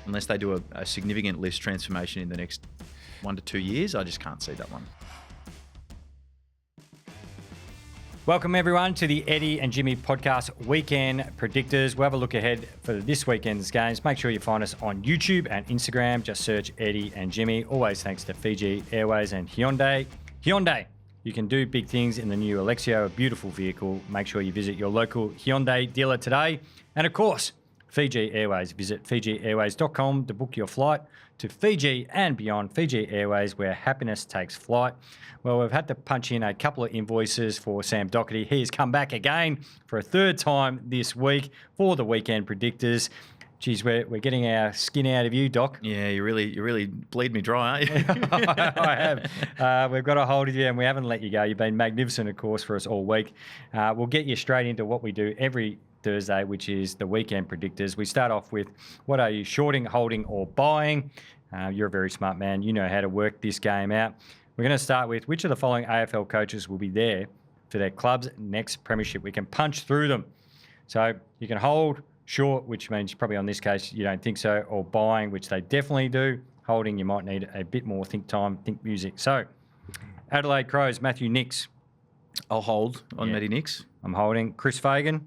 unless they do a significant list transformation in the next 1 to 2 years, I just can't see that one. Welcome everyone to the Eddie and Jimmy podcast weekend predictors. We'll have a look ahead for this weekend's games. Make sure you find us on YouTube and Instagram. Just search Eddie and Jimmy. Always thanks to Fiji Airways and Hyundai. Hyundai, you can do big things in the new Alexio, a beautiful vehicle. Make sure you visit your local Hyundai dealer today. And of course, Fiji Airways. Visit FijiAirways.com to book your flight to Fiji and beyond. Fiji Airways, where happiness takes flight. Well, we've had to punch in a couple of invoices for Sam Docherty. He has come back again for a third time this week for the weekend predictors. Geez, we're getting our skin out of you, Doc. Yeah, you really bleed me dry, aren't you? I have. We've got a hold of you and we haven't let you go. You've been magnificent, of course, for us all week. We'll get you straight into what we do every Thursday, which is the weekend predictors. We start off with, what are you shorting, holding, or buying? You're a very smart man. You know how to work this game out. We're going to start with, which of the following AFL coaches will be there for their club's next premiership? We can punch through them. So you can hold, short, which means probably on this case you don't think so, or buying, which they definitely do. Holding, you might need a bit more think time, think music. So Adelaide Crows, Matthew Nicks. I'll hold on Matty Nicks. I'm holding. Chris Fagan.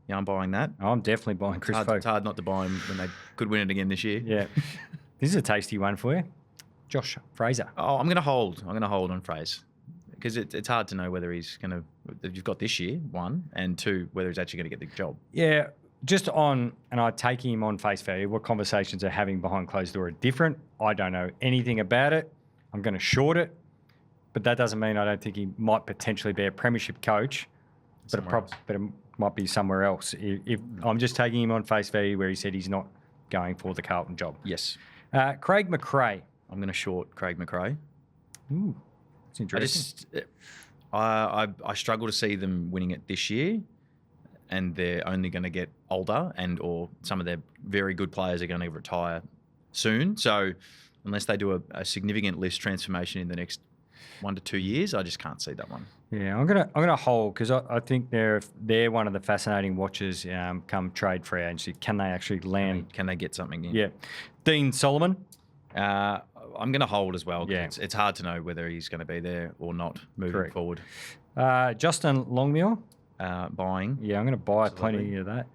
Yeah, I'm buying that. I'm definitely buying Chris Fagan. It's hard not to buy him when they could win it again this year. Yeah. This is a tasty one for you. Josh Fraser. Oh, I'm going to hold. I'm going to hold on Fraser because it's hard to know whether he's going to. You've got this year, one, and two, whether he's actually going to get the job. Yeah, just on, and I take him on face value. What conversations are having behind closed door are different. I don't know anything about it. I'm going to short it, but that doesn't mean I don't think he might potentially be a premiership coach. But it might be somewhere else. If I'm just taking him on face value, where he said he's not going for the Carlton job. Yes. Craig McRae. I'm going to short Craig McRae. Ooh, that's interesting. I struggle to see them winning it this year, and they're only going to get older, or some of their very good players are going to retire soon. So unless they do a significant list transformation in the next 1 to 2 years, I just can't see that one. Yeah, I'm gonna hold because I think they're one of the fascinating watches come trade free agency. Can they actually land? Can they get something in? Yeah. Dean Solomon. I'm going to hold as well. Yeah. It's hard to know whether he's going to be there or not moving forward. Justin Longmuir. Buying. Yeah, I'm going to buy plenty of that.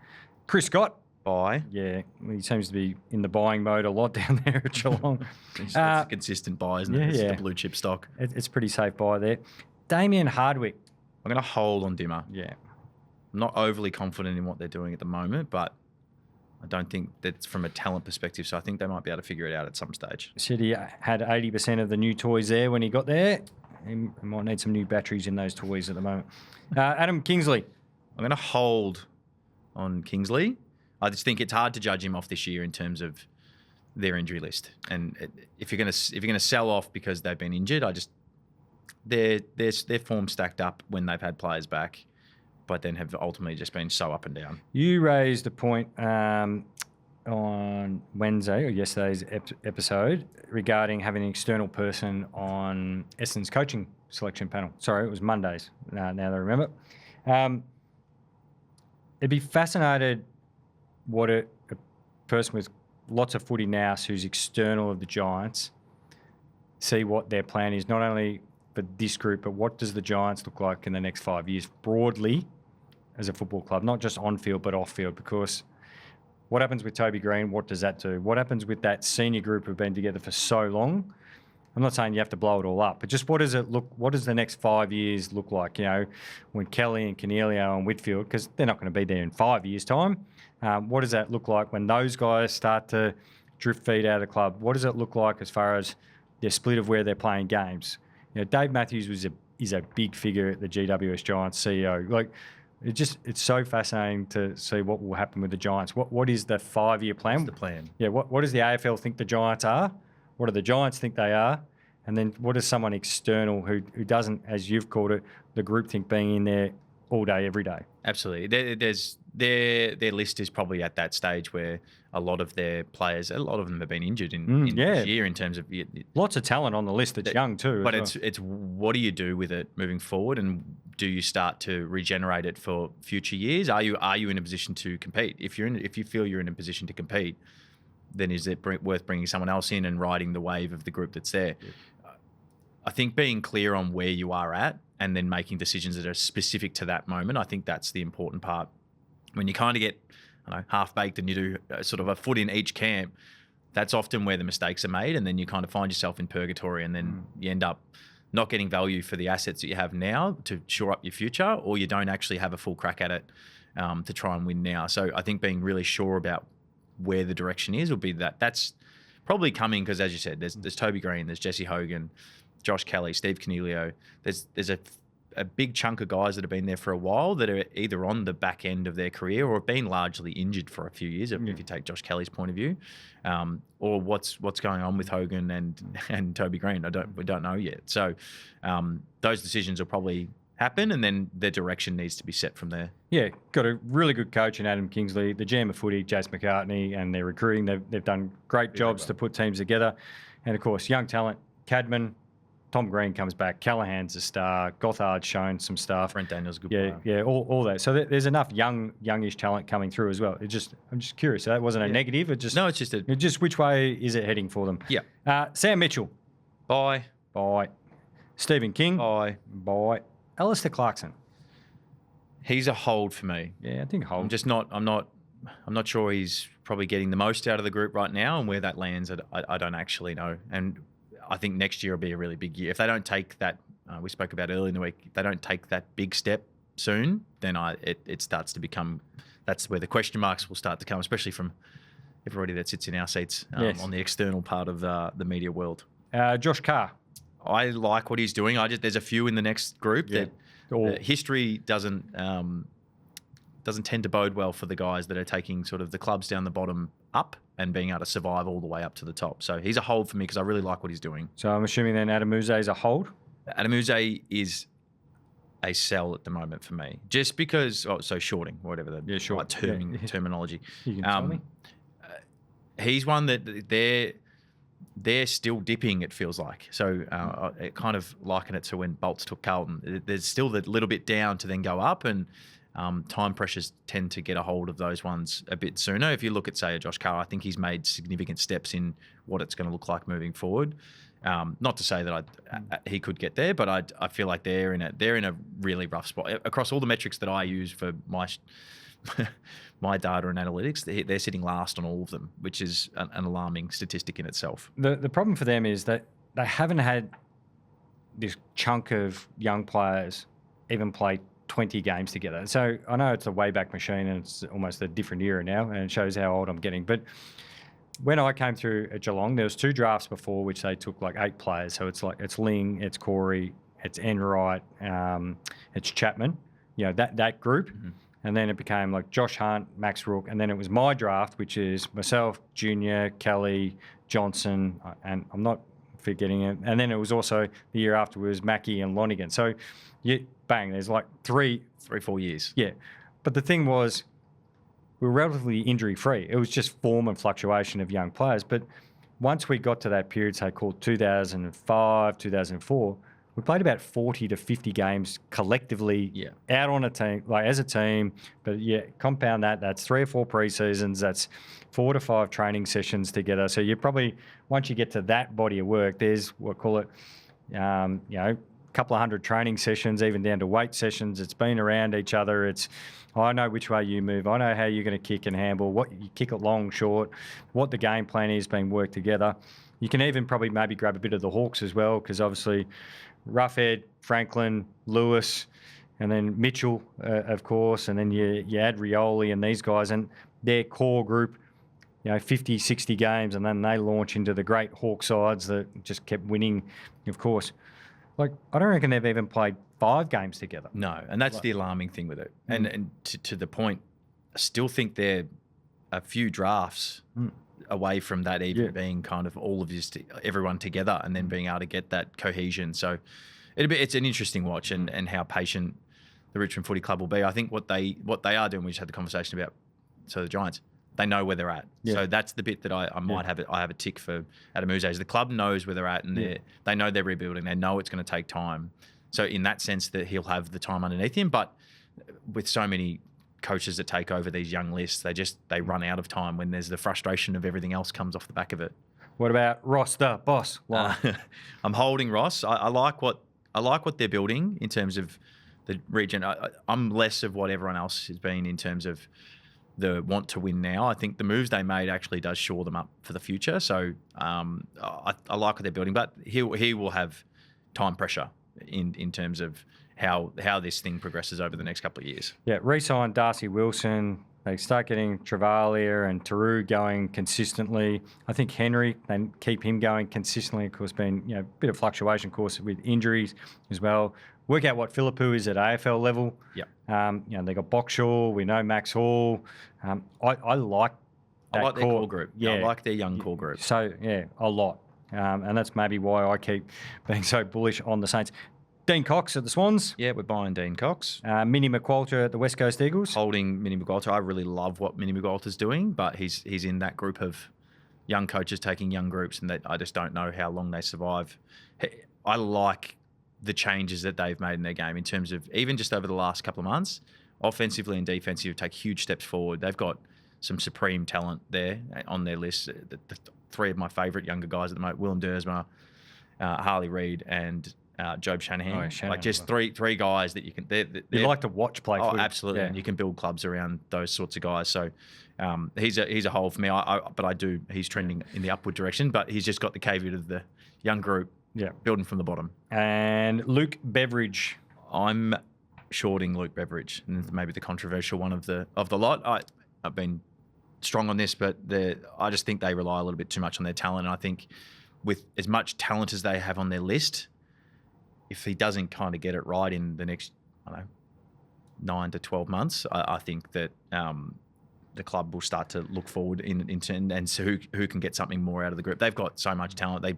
Chris Scott. Buy. Yeah, he seems to be in the buying mode a lot down there at Geelong. It's a consistent buy, isn't it? It's the blue chip stock. It's pretty safe buy there. Damien Hardwick. I'm going to hold on Dimmer. Yeah. I'm not overly confident in what they're doing at the moment, but I don't think that's from a talent perspective, so I think they might be able to figure it out at some stage. Said he had 80% of the new toys there when he got there. He might need some new batteries in those toys at the moment. Adam Kingsley. I'm going to hold on Kingsley. I just think it's hard to judge him off this year in terms of their injury list. And if you're going to sell off because they've been injured, their form stacked up when they've had players back, but then have ultimately just been so up and down. You raised a point on Wednesday or yesterday's episode regarding having an external person on Essendon's coaching selection panel. Sorry, it was Mondays. Now that I remember. It'd be fascinated what a person with lots of footy now who's external of the Giants see what their plan is, not only for this group, but what does the Giants look like in the next 5 years broadly as a football club, not just on field but off field, because what happens with Toby Green? What does that do? What happens with that senior group who've been together for so long? I'm not saying you have to blow it all up, but just what does it look? What does the next 5 years look like? You know, when Kelly and Cornelio and Whitfield, because they're not going to be there in 5 years' time. What does that look like when those guys start to drift feed out of the club? What does it look like as far as their split of where they're playing games? You know, Dave Matthews is a big figure at the GWS Giants CEO. Like, it's so fascinating to see what will happen with the Giants. What is the 5-year plan? What's the plan? Yeah. What does the AFL think the Giants are? What do the Giants think they are? And then what does someone external who doesn't, as you've called it, the group think being in there all day, every day? Absolutely. Their list is probably at that stage where a lot of their players, a lot of them have been injured in this year in terms of... Lots of talent on the list that's young too. But it's what do you do with it moving forward, and do you start to regenerate it for future years? Are you in a position to compete? If you feel you're in a position to compete, then is it worth bringing someone else in and riding the wave of the group that's there? Yeah. I think being clear on where you are at and then making decisions that are specific to that moment, I think that's the important part. When you kind of get half-baked and you do sort of a foot in each camp, that's often where the mistakes are made, and then you kind of find yourself in purgatory, and then you end up not getting value for the assets that you have now to shore up your future, or you don't actually have a full crack at it to try and win now. So I think being really sure about where the direction is will be that. That's probably coming because, as you said, there's Toby Green, there's Jesse Hogan, Josh Kelly, Steve Cornelio. There's a big chunk of guys that have been there for a while that are either on the back end of their career or have been largely injured for a few years, if you take Josh Kelly's point of view, or what's going on with Hogan and Toby Green. We don't know yet. So those decisions will probably happen, and then their direction needs to be set from there. Yeah, got a really good coach in Adam Kingsley, the GM of footy, Jace McCartney, and their recruiting. They've done great jobs to put teams together. And, of course, young talent, Cadman, Tom Green comes back. Callahan's a star. Gothard's shown some stuff. Brent Daniel's a good player. Yeah, all that. So there's enough youngish talent coming through as well. I'm just curious. So that wasn't a negative. It's just which way is it heading for them? Yeah. Sam Mitchell. Bye. Stephen King. Bye. Alistair Clarkson. He's a hold for me. Yeah, I think hold. I'm not sure he's probably getting the most out of the group right now, and where that lands, I don't actually know. And I think next year will be a really big year. If they don't take that, we spoke about earlier in the week, if they don't take that big step soon, then it starts to become, that's where the question marks will start to come, especially from everybody that sits in our seats on the external part of the media world. Josh Carr. I like what he's doing. There's a few in the next group that history doesn't tend to bode well for the guys that are taking sort of the clubs down the bottom up and being able to survive all the way up to the top. So he's a hold for me because I really like what he's doing. So I'm assuming then Adamuze is a hold? Adamuze is a sell at the moment for me. Just because, shorting, whatever the right terminology. You can tell me. He's one that they're still dipping, it feels like. So I kind of liken it to when Bolts took Carlton. There's still the little bit down to then go up, and time pressures tend to get a hold of those ones a bit sooner. If you look at, say, a Josh Carr, I think he's made significant steps in what it's going to look like moving forward. Not to say that he could get there, but I feel like they're in a really rough spot across all the metrics that I use for my my data and analytics. They're sitting last on all of them, which is an alarming statistic in itself. The problem for them is that they haven't had this chunk of young players even play 20 games together. So I know it's a way-back machine and it's almost a different era now, and it shows how old I'm getting. But when I came through at Geelong, there was 2 drafts before which they took like 8 players. So it's Ling, it's Corey, it's Enright, it's Chapman, that group. Mm-hmm. And then it became like Josh Hunt, Max Rook, and then it was my draft, which is myself, Junior, Kelly, Johnson, and I'm not forgetting it. And then it was also the year after was Mackie and Lonigan. So, bang, there's like 3-4 years. Yeah. But the thing was, we were relatively injury-free. It was just form and fluctuation of young players. But once we got to that period, say, called 2005, 2004, we played about 40 to 50 games collectively out on a team, like as a team. But compound that's 3 or 4 pre-seasons, that's 4 to 5 training sessions together. So you probably, once you get to that body of work, there's a couple of hundred training sessions, even down to weight sessions. It's been around each other. It's, I know which way you move. I know how you're going to kick and handle, what you kick it long, short, what the game plan is being worked together. You can even probably maybe grab a bit of the Hawks as well, because obviously Roughhead, Franklin, Lewis, and then Mitchell, of course, and then you add Rioli and these guys, and their core group, 50, 60 games, and then they launch into the great Hawk sides that just kept winning, of course. Like, I don't reckon they've even played 5 games together. No, and that's the alarming thing with it. And to the point, I still think they're a few drafts away from that even being kind of all of this, everyone together, and then being able to get that cohesion. So it's an interesting watch, and how patient the Richmond Footy Club will be. I think what they are doing, we just had the conversation about, so the Giants, they know where they're at. Yeah. So that's the bit that I might have I have a tick for Adamuze. The club knows where they're at, and they know they're rebuilding. They know it's going to take time. So in that sense, that he'll have the time underneath him. But with so many coaches that take over these young lists, they run out of time when there's the frustration of everything else comes off the back of it. What about Ross, the boss? I'm holding Ross. I like what they're building in terms of the region. I'm less of what everyone else has been in terms of the want to win now. I think the moves they made actually does shore them up for the future. So I like what they're building, but he will have time pressure in terms of how this thing progresses over the next couple of years. Yeah, re-sign Darcy Wilson. They start getting Travalia and Taru going consistently. I think Henry, they keep him going consistently. Of course, been a bit of fluctuation, of course, with injuries as well. Work out what Philippou is at AFL level. Yep. They got Boxall. We know Max Hall. I like that their core group. Yeah, I like their young core group. So yeah, a lot, and that's maybe why I keep being so bullish on the Saints. Dean Cox at the Swans. Yeah, we're buying Dean Cox. Minnie McQualter at the West Coast Eagles. Holding Minnie McQualter. I really love what Minnie McQualter's doing, but he's in that group of young coaches taking young groups, and I just don't know how long they survive. I like the changes that they've made in their game in terms of even just over the last couple of months, offensively and defensively, take huge steps forward. They've got some supreme talent there on their list. The three of my favourite younger guys at the moment: Willem Dersma, Harley Reid, and Job Shanahan. Like just three guys that you can. You like to watch play. Oh, absolutely. Yeah. And you can build clubs around those sorts of guys. So he's a hold for me. He's trending in the upward direction. But he's just got the caveat of the young group. Yeah, building from the bottom. And Luke Beveridge. I'm shorting Luke Beveridge, and maybe the controversial one of the lot. I've been strong on this, but I just think they rely a little bit too much on their talent. And I think with as much talent as they have on their list, if he doesn't kind of get it right in the next, 9 to 12 months, I think that the club will start to look forward and so who can get something more out of the group. They've got so much talent.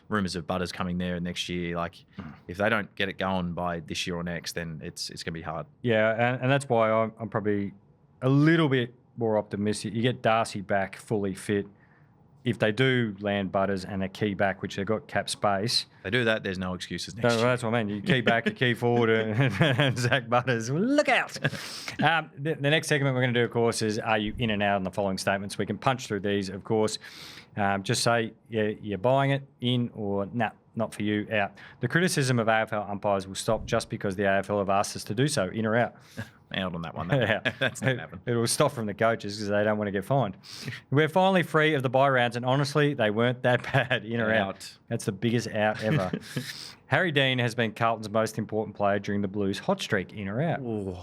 Rumours of Butters coming there next year. Like, if they don't get it going by this year or next, then it's going to be hard. Yeah, and that's why I'm probably a little bit more optimistic. You get Darcy back fully fit. If they do land Butters and a key back, which they've got cap space. They do that, there's no excuses next year. That's what I mean. You key back, you key forward, and Zach Butters. Look out. The next segment we're going to do, of course, is are you in and out on the following statements? We can punch through these, of course. Just say you're buying it, in, or nah, not for you, out. The criticism of AFL umpires will stop just because the AFL have asked us to do so, in or out. Out on that one. That's not happening. It will stop from the coaches because they don't want to get fined. We're finally free of the bye rounds, and honestly, they weren't that bad, in or out. That's the biggest out ever. Harry Dean has been Carlton's most important player during the Blues' hot streak, in or out? Ooh,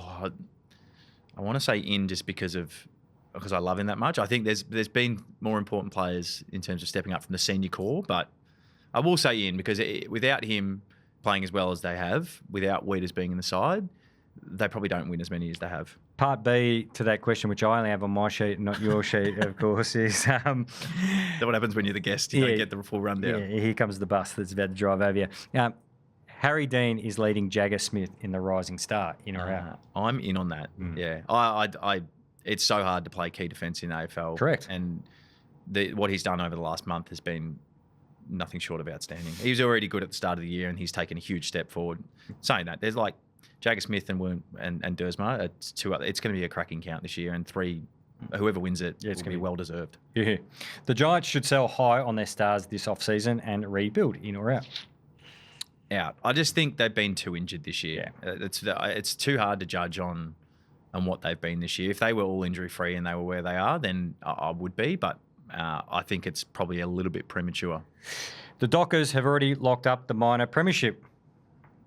I want to say in just because I love him that much. I think there's been more important players in terms of stepping up from the senior core, but I will say in because without him playing as well as they have, without Weeders being in the side, they probably don't win as many as they have. Part B to that question, which I only have on my sheet, not your sheet, of course, is... That's what happens when you're the guest. You don't get the full rundown. Yeah, here comes the bus that's about to drive over you. Harry Dean is leading Jagger Smith in the Rising Star, in or out? I'm in on that, yeah. It's so hard to play key defence in AFL. Correct. And what he's done over the last month has been nothing short of outstanding. He was already good at the start of the year, and he's taken a huge step forward. Saying that, there's like Jagger Smith and Dersma. It's going to be a cracking count this year, and whoever wins it, it's going to be well deserved. Yeah. The Giants should sell high on their stars this off-season and rebuild, in or out? Out. I just think they've been too injured this year. Yeah. It's too hard to judge on what they've been this year. If they were all injury-free and they were where they are, then I would be, but I think it's probably a little bit premature. The Dockers have already locked up the minor premiership.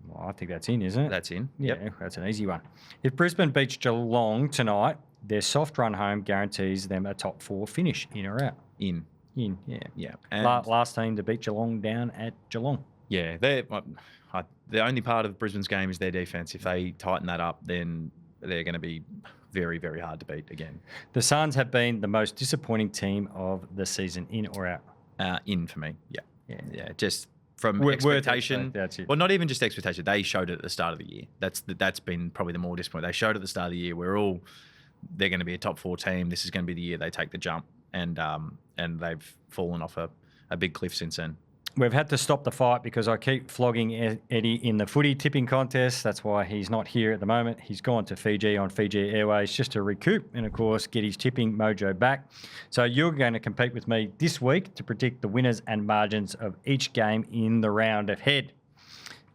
Well, I think that's in, isn't it? That's in. Yeah, Yep. That's an easy one. If Brisbane beats Geelong tonight, their soft run home guarantees them a top 4 finish, in or out? In, yeah. Yeah. And last team to beat Geelong down at Geelong. Yeah, the only part of Brisbane's game is their defence. If they tighten that up, then they're going to be very, very hard to beat again. The Suns have been the most disappointing team of the season, in or out? In for me, yeah. Just from expectation. That's it. Well, not even just expectation. They showed it at the start of the year. That's been probably the more disappointing. They showed at the start of the year they're going to be a top 4 team. This is going to be the year they take the jump, and they've fallen off a big cliff since then. We've had to stop the fight because I keep flogging Eddie in the footy tipping contest. That's why he's not here at the moment. He's gone to Fiji on Fiji Airways just to recoup and, of course, get his tipping mojo back. So you're going to compete with me this week to predict the winners and margins of each game in the round ahead.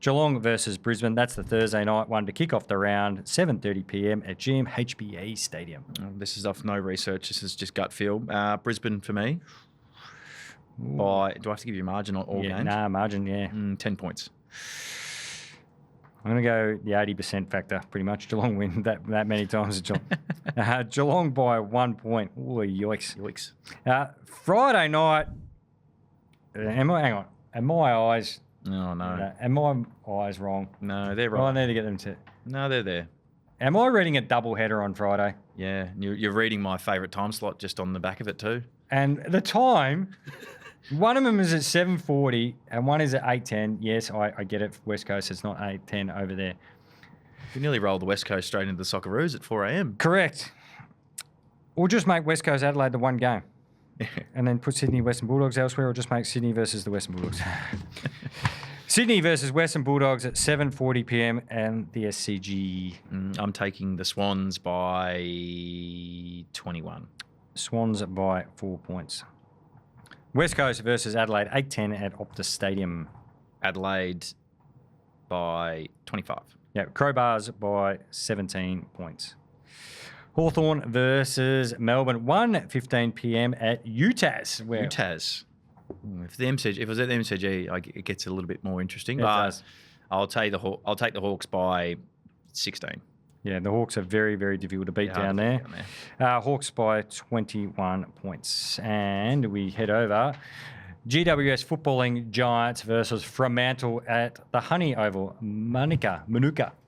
Geelong versus Brisbane. That's the Thursday night one to kick off the round, 7:30 p.m. at GMHBA Stadium. This is off no research. This is just gut feel. Brisbane for me. Do I have to give you a margin on all games? Nah, margin, yeah. 10 points. I'm going to go the 80% factor, pretty much. Geelong win that many times. Geelong by 1 point. Oh, yikes. Friday night. Hang on. Are my eyes... Oh, no. Are my eyes wrong? No, they're right. Well, I need to get them to... No, they're there. Am I reading a double header on Friday? Yeah, you're reading my favourite time slot just on the back of it too. And the time... One of them is at 7:40 and one is at 8:10. Yes, I get it. West Coast, it's not 8:10 over there. You nearly rolled the West Coast straight into the Socceroos at 4 a.m. Correct. Or just make West Coast Adelaide the one game. And then put Sydney Western Bulldogs elsewhere, or just make Sydney versus the Western Bulldogs. Sydney versus Western Bulldogs at 7:40 p.m. and the SCG. I'm taking the Swans by 21. Swans by 4 points. West Coast versus Adelaide, 8:10 at Optus Stadium. Adelaide by 25. Yeah, Crowbars by 17 points. Hawthorn versus Melbourne, 1:15 p.m. at UTAS. UTAS. If it was at the MCG, it gets a little bit more interesting. It does. I'll take the Hawks by 16. Yeah, the Hawks are very, very difficult to beat down there. Hawks by 21 points. And we head over. GWS footballing Giants versus Fremantle at the Honey Oval. Manuka.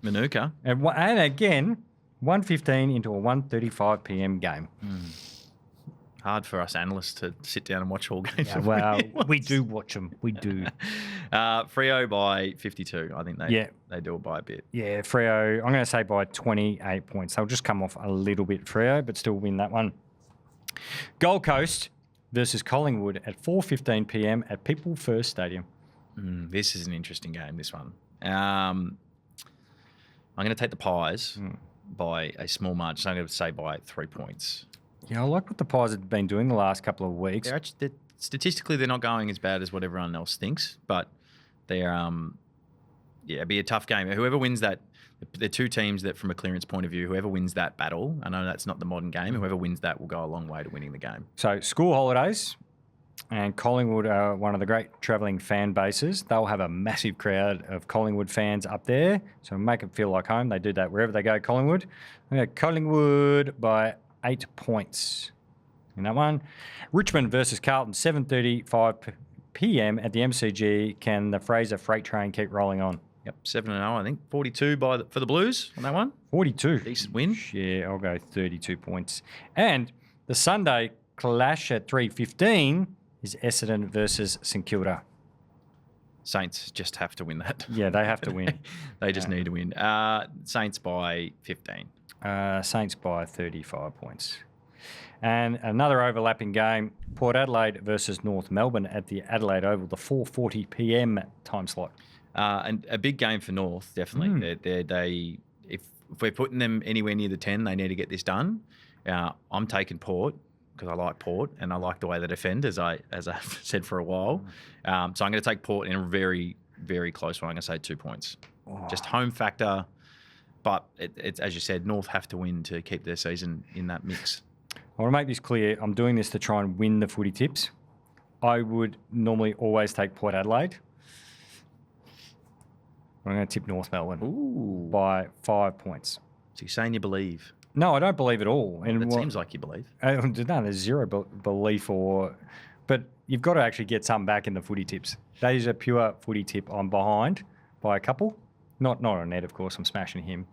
And again, 1:15 into a 1:35 p.m. game. Hard for us analysts to sit down and watch all games. Yeah, well, we do watch them. We do. Freo by 52. I think they do it by a bit. Yeah, Freo, I'm going to say by 28 points. They'll just come off a little bit, Freo, but still win that one. Gold Coast versus Collingwood at 4:15 p.m. at People First Stadium. This is an interesting game, this one. I'm going to take the Pies by a small margin. So I'm going to say by 3 points. Yeah, I like what the Pies have been doing the last couple of weeks. Statistically, they're not going as bad as what everyone else thinks, but they're, it'd be a tough game. Whoever wins that, they're two teams that, from a clearance point of view, whoever wins that battle, I know that's not the modern game, whoever wins that will go a long way to winning the game. So, school holidays, and Collingwood are one of the great travelling fan bases. They'll have a massive crowd of Collingwood fans up there, so make it feel like home. They do that wherever they go, Collingwood. Collingwood by 8 points in that one. Richmond versus Carlton, 7:35 p.m. at the MCG. Can the Fraser freight train keep rolling on? Yep, 7-0, I think. 42 for the Blues on that one. 42. Decent win. Yeah, I'll go 32 points. And the Sunday clash at 3:15 is Essendon versus St Kilda. Saints just have to win that. Yeah, they have to win. They just need to win. Saints by 15. Saints by 35 points. And another overlapping game, Port Adelaide versus North Melbourne at the Adelaide Oval, the 4:40 p.m. time slot. And a big game for North, definitely. If we're putting them anywhere near the 10, they need to get this done. I'm taking Port because I like Port and I like the way they defend, as I've said for a while. So I'm going to take Port in a very, very close one. I'm going to say 2 points. Just home factor. But it's as you said, North have to win to keep their season in that mix. I want to make this clear. I'm doing this to try and win the footy tips. I would normally always take Port Adelaide. I'm going to tip North Melbourne by 5 points. So you're saying you believe? No, I don't believe at all. It seems like you believe. No, there's zero belief but you've got to actually get some back in the footy tips. That is a pure footy tip. I'm behind by a couple. Not on Ed, of course. I'm smashing him.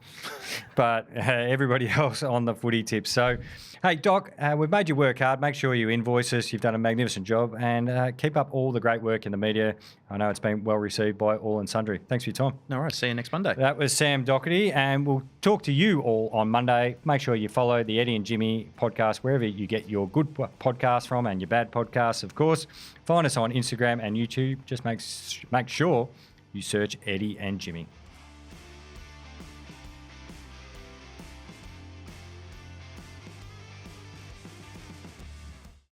But everybody else on the footy tips. So, hey, Doc, we've made you work hard. Make sure you invoice us. You've done a magnificent job. And keep up all the great work in the media. I know it's been well received by all and sundry. Thanks for your time. All right. See you next Monday. That was Sam Docherty. And we'll talk to you all on Monday. Make sure you follow the Eddie and Jimmy podcast wherever you get your good podcasts from and your bad podcasts, of course. Find us on Instagram and YouTube. Just make sure you search Eddie and Jimmy.